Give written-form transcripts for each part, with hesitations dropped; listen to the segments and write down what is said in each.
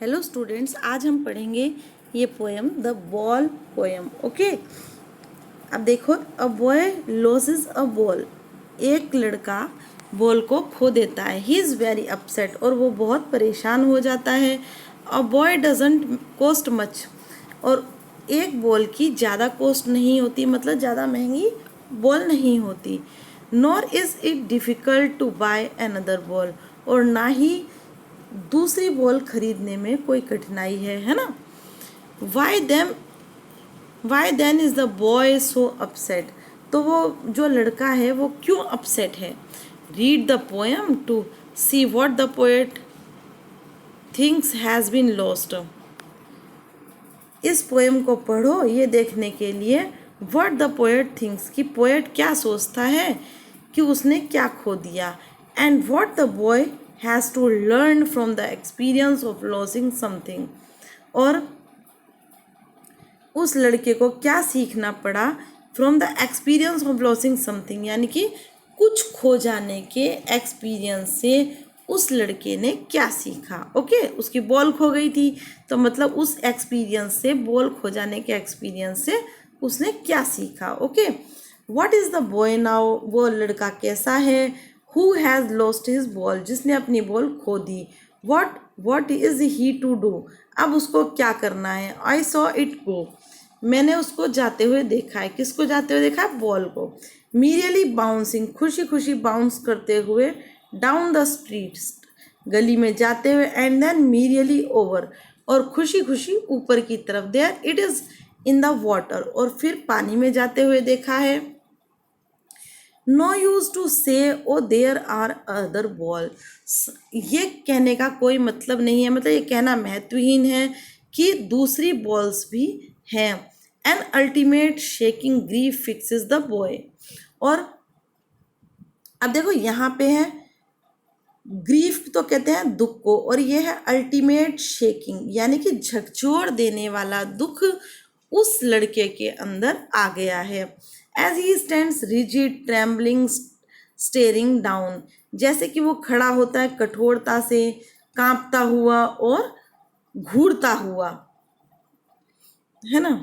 Hello students, आज हम पढ़ेंगे ये poem the ball poem. Okay, अब देखो, a boy losses a ball. एक लड़का बॉल को खो देता है। ही इज़ वेरी अपसेट, और वो बहुत परेशान हो जाता है। A boy doesn't cost much, और एक बॉल की ज़्यादा कॉस्ट नहीं होती, मतलब ज़्यादा महंगी बॉल नहीं होती। Nor is it difficult to buy another ball, और ना ही दूसरी बॉल खरीदने में कोई कठिनाई है ना। Why them why then is the boy so upset. तो वो जो लड़का है वो क्यों अपसेट है। Read the poem to see what the poet thinks has been lost. इस पोएम को पढ़ो ये देखने के लिए व्हाट द पोएट थिंक्स, कि पोएट क्या सोचता है कि उसने क्या खो दिया। And what the boy has to learn from the experience of losing something, और उस लड़के को क्या सीखना पड़ा from the experience of losing something, यानी कि कुछ खो जाने के एक्सपीरियंस से उस लड़के ने क्या सीखा। ओके, उसकी बॉल खो गई थी, तो मतलब उस एक्सपीरियंस से, बॉल खो जाने के एक्सपीरियंस से उसने क्या सीखा। Okay, what is the boy now, वो लड़का कैसा है। Who has lost his ball, जिसने अपनी बॉल खो दी। What is he to do, अब उसको क्या करना है। आई सॉ इट गो, मैंने उसको जाते हुए देखा है। किसको जाते हुए देखा है? बॉल को। मीरियली बाउंसिंग, खुशी खुशी बाउंस करते हुए। डाउन द स्ट्रीट, गली में जाते हुए। एंड देन मीरियली ओवर, और खुशी खुशी ऊपर की तरफ। There it is in the water, और फिर पानी में जाते हुए देखा है। नो यूज टू से oh there are other ball, ये कहने का कोई मतलब नहीं है, मतलब ये कहना महत्वहीन है कि दूसरी बॉल्स भी हैं। An ultimate shaking grief fixes the boy, और अब देखो यहाँ पे है ग्रीफ, तो कहते हैं दुख को, और ये है अल्टीमेट शेकिंग, यानी कि झकझोर देने वाला दुख उस लड़के के अंदर आ गया है। As he stands rigid trembling staring down, जैसे कि वो खड़ा होता है कठोरता से, कांपता हुआ और घूरता हुआ, है ना।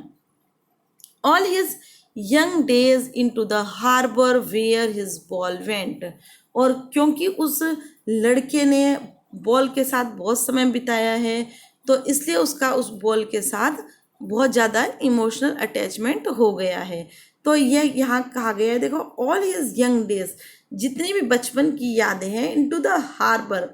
All his young days into the harbour where his ball went, और क्योंकि उस लड़के ने बॉल के साथ बहुत समय बिताया है, तो इसलिए उसका उस बॉल के साथ बहुत ज़्यादा इमोशनल अटैचमेंट हो गया है। तो यह यहाँ कहा गया है, देखो, ऑल हिज यंग डेज, जितनी भी बचपन की यादें हैं, इनटू द हार्बर।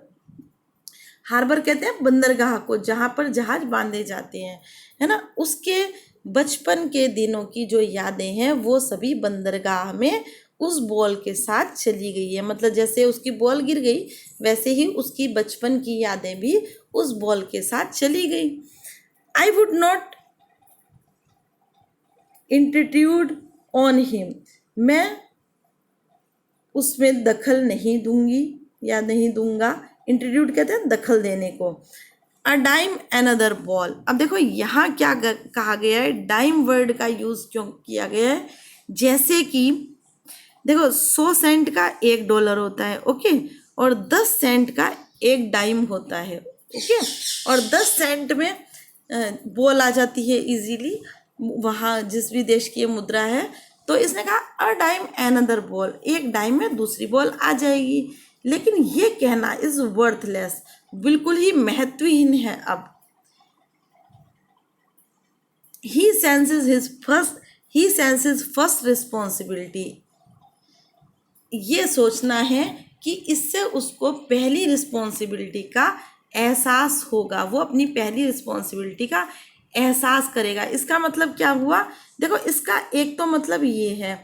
हार्बर कहते हैं बंदरगाह को, जहाँ पर जहाज बांधे जाते हैं, है ना। उसके बचपन के दिनों की जो यादें हैं वो सभी बंदरगाह में उस बॉल के साथ चली गई है। मतलब जैसे उसकी बॉल गिर गई, वैसे ही उसकी बचपन की यादें भी उस बॉल के साथ चली गई। I would not intrude on him, मैं उसमें दखल नहीं दूंगी या नहीं दूंगा। इंट्रोड्यूट कहते हैं दखल देने को। अ डाइम अनदर बॉल, अब देखो यहाँ क्या कहा गया है, डाइम वर्ड का यूज़ क्यों किया गया है। जैसे कि देखो 100 सेंट का $1 होता है, ओके, और 10 सेंट का एक डाइम होता है, ओके, और 10 सेंट में बॉल आ जाती है इजीली, वहाँ जिस भी देश की ये मुद्रा है। तो इसने कहा अ डाइम अनदर बॉल, एक डाइम में दूसरी बॉल आ जाएगी। लेकिन ये कहना इज वर्थलेस, बिल्कुल ही महत्वहीन है। अब ही सेंसेस फर्स्ट रिस्पॉन्सिबिलिटी, ये सोचना है कि इससे उसको पहली रिस्पॉन्सिबिलिटी का एहसास होगा, वो अपनी पहली रिस्पॉन्सिबिलिटी का एहसास करेगा। इसका मतलब क्या हुआ? देखो, इसका एक तो मतलब ये है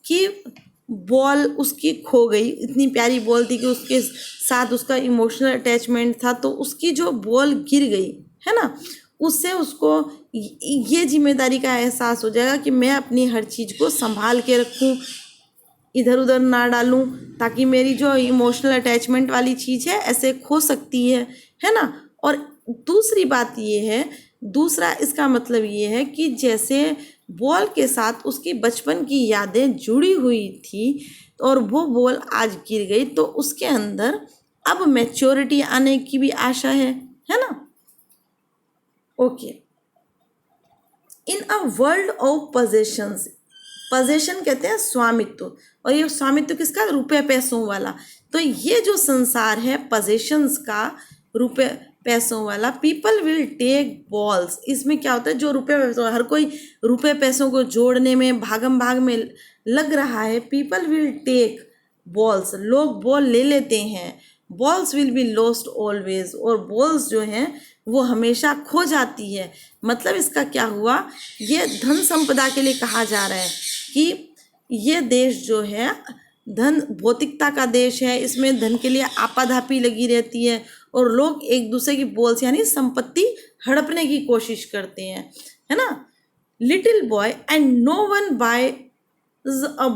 कि बॉल उसकी खो गई, इतनी प्यारी बॉल थी कि उसके साथ उसका इमोशनल अटैचमेंट था, तो उसकी जो बॉल गिर गई है ना, उससे उसको ये जिम्मेदारी का एहसास हो जाएगा कि मैं अपनी हर चीज़ को संभाल के रखूं, इधर उधर ना डालूं, ताकि मेरी जो इमोशनल अटैचमेंट वाली चीज़ है ऐसे खो सकती है ना। और दूसरी बात ये है, दूसरा इसका मतलब ये है कि जैसे बॉल के साथ उसकी बचपन की यादें जुड़ी हुई थी, और वो बॉल आज गिर गई, तो उसके अंदर अब मैच्योरिटी आने की भी आशा है ना। Okay, in a world of possessions, possession कहते हैं स्वामित्व, और ये स्वामित्व किसका, रुपए पैसों वाला। तो ये जो संसार है पोजेशंस का, रुपए पैसों वाला, पीपल विल टेक बॉल्स, इसमें क्या होता है, जो रुपए पैसों, हर कोई रुपए पैसों को जोड़ने में भागम भाग में लग रहा है। पीपल विल टेक बॉल्स, लोग बॉल ले लेते हैं। Balls will be lost always, और बॉल्स जो हैं वो हमेशा खो जाती है। मतलब इसका क्या हुआ, ये धन संपदा के लिए कहा जा रहा है कि ये देश जो है धन भौतिकता का देश है, इसमें धन के लिए आपाधापी लगी रहती है, और लोग एक दूसरे की बॉल्स यानी संपत्ति हड़पने की कोशिश करते हैं, है ना। Little boy and no one buy a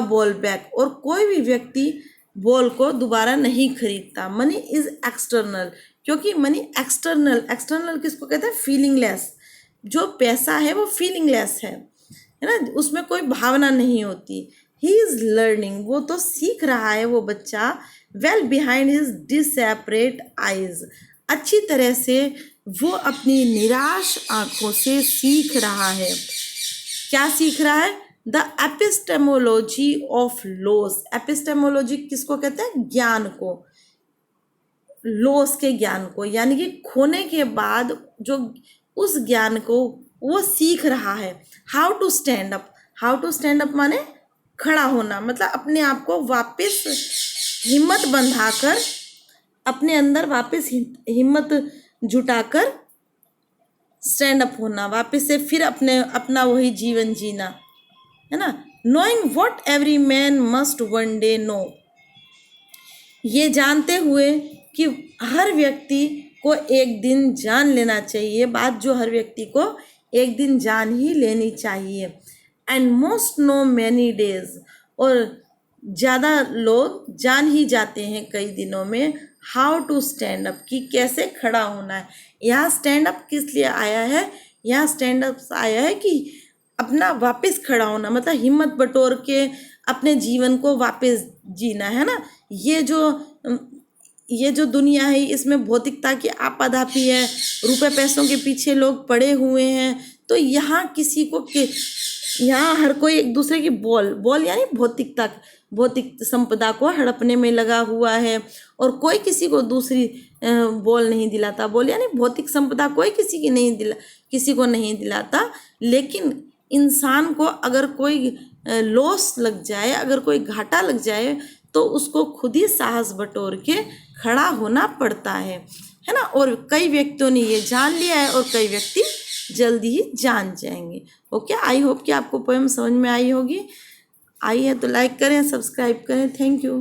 ball back, और कोई भी व्यक्ति बॉल को दोबारा नहीं खरीदता। मनी इज एक्सटर्नल, क्योंकि मनी एक्सटर्नल, एक्सटर्नल किसको कहते हैं, फीलिंगलेस। जो पैसा है वो फीलिंगलेस है ना, उसमें कोई भावना नहीं होती। ही इज लर्निंग, वो तो सीख रहा है वो बच्चा, वेल बिहाइंड हिज डिसेपरेट आइज, अच्छी तरह से वो अपनी निराश आंखों से सीख रहा है। क्या सीख रहा है, the epistemology of loss, epistemology किसको कहते हैं, ज्ञान को, लॉस के ज्ञान को, यानी कि खोने के बाद जो उस ज्ञान को वो सीख रहा है। How to stand up, how to stand up माने खड़ा होना, मतलब अपने आप को वापस हिम्मत बंधाकर, अपने अंदर वापस हिम्मत जुटाकर स्टैंड अप होना, वापस से फिर अपना वही जीवन जीना, है ना। Knowing what every man must one day know, ये जानते हुए कि हर व्यक्ति को एक दिन जान लेना चाहिए, बात जो हर व्यक्ति को एक दिन जान ही लेनी चाहिए। And most know many days, और ज़्यादा लोग जान ही जाते हैं कई दिनों में। हाउ टू स्टैंड अप, कि कैसे खड़ा होना है। यहाँ स्टैंड अप किस लिए आया है, यहाँ स्टैंड अप आया है कि अपना वापस खड़ा होना, मतलब हिम्मत बटोर के अपने जीवन को वापस जीना, है ना। ये जो दुनिया है इसमें भौतिकता की आपाधापी है, रुपए पैसों के पीछे लोग पड़े हुए हैं। तो यहाँ किसी को यहाँ हर कोई एक दूसरे की बॉल यानी भौतिक संपदा को हड़पने में लगा हुआ है, और कोई किसी को दूसरी बॉल नहीं दिलाता। बॉल यानी भौतिक संपदा कोई किसी को नहीं दिलाता। लेकिन इंसान को अगर कोई लॉस लग जाए, अगर कोई घाटा लग जाए, तो उसको खुद ही साहस बटोर के खड़ा होना पड़ता है ना। और कई व्यक्तियों ने ये जान लिया है, और कई व्यक्ति जल्दी ही जान जाएंगे। ओके, आई होप कि आपको पोएम समझ में आई होगी। आई है तो लाइक करें, सब्सक्राइब करें। Thank you.